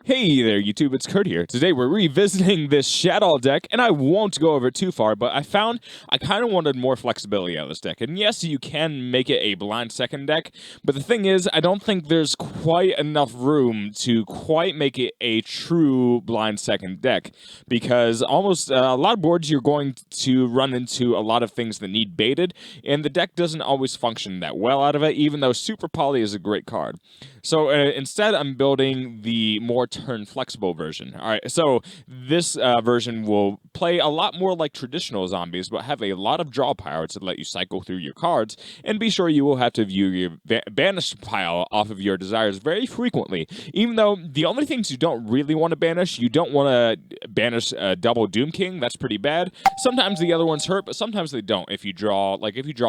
Hey there, YouTube, it's Kurt here. Today we're revisiting this Shaddolls deck, and I won't go over it too far, but I found I kind of wanted more flexibility out of this deck. And yes, you can make it a blind second deck, but the thing is, I don't think there's quite enough room to quite make it a true blind second deck, because almost a lot of boards you're going to run into a lot of things that need baited, and the deck doesn't always function that well out of it, even though Super Poly is a great card. So instead, I'm building the more turn flexible version. All right, so this version will play a lot more like traditional zombies, but have a lot of draw power to let you cycle through your cards, and be sure you will have to view your banished pile off of your desires very frequently. Even though the only things you don't really want to banish, you don't want to banish a double Doom King. That's pretty bad. Sometimes the other ones hurt, but sometimes they don't. If you draw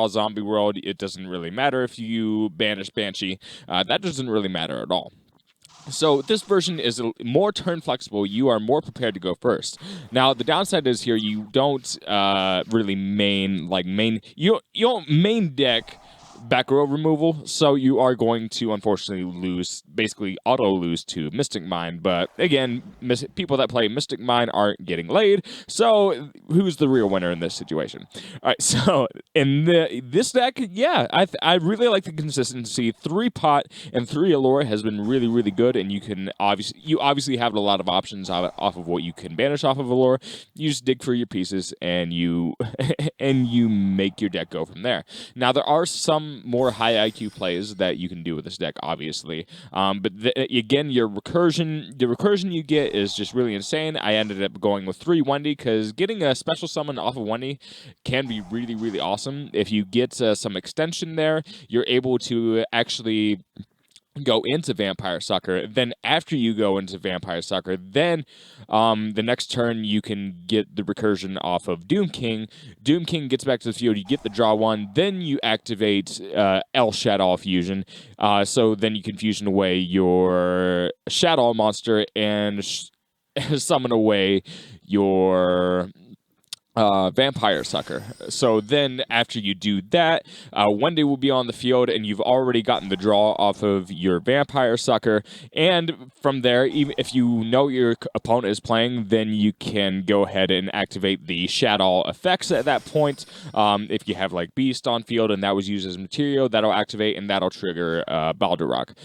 Zombie World, it doesn't really matter. If you banish Banshee, that doesn't really matter at all. So this version is more turn flexible. You are more prepared to go first. Now the downside is here you don't really you don't main deck back row removal, so you are going to unfortunately lose, basically auto lose to Mystic Mine. But again, people that play Mystic Mine aren't getting laid, so who's the real winner in this situation? All right, so in this deck, yeah, I really like the consistency. 3-pot and 3 Allure has been really, really good, and you obviously have a lot of options off of what you can banish off of Allure. You just dig for your pieces, and you make your deck go from there. Now there are some more high IQ plays that you can do with this deck, obviously. But again, the recursion you get is just really insane. I ended up going with 3 Wendy because getting a special summon off of Wendy can be really, really awesome. If you get some extension there, you're able to actually go into Vampire Sucker. Then after you go into Vampire Sucker, then the next turn you can get the recursion off of Doom King. Doom King gets back to the field, you get the draw one, then you activate El Shaddolls Fusion. So then you can fusion away your Shadow monster and summon away your Vampire Sucker. So then after you do that, Wendy will be on the field, and you've already gotten the draw off of your Vampire Sucker. And from there, even if you know your opponent is playing, then you can go ahead and activate the Shaddolls effects at that point. If you have like Beast on field and that was used as material, that'll activate and that'll trigger Balderrock.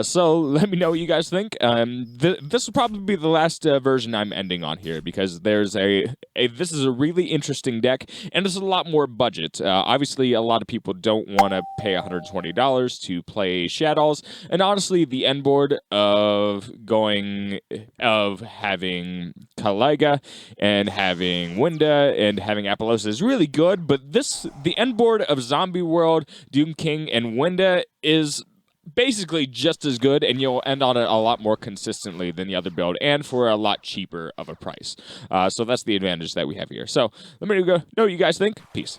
So let me know what you guys think. This will probably be the last version I'm ending on here, because there's this is a really interesting deck, and it's a lot more budget. Obviously, a lot of people don't want to pay $120 to play Shaddolls, and honestly, the end board of having Kaliga and having Winda and having Apollosa is really good, but the end board of Zombie World, Doom King, and Winda is basically just as good, and you'll end on it a lot more consistently than the other build, and for a lot cheaper of a price. So that's the advantage that we have here. So let me know what you guys think. Peace.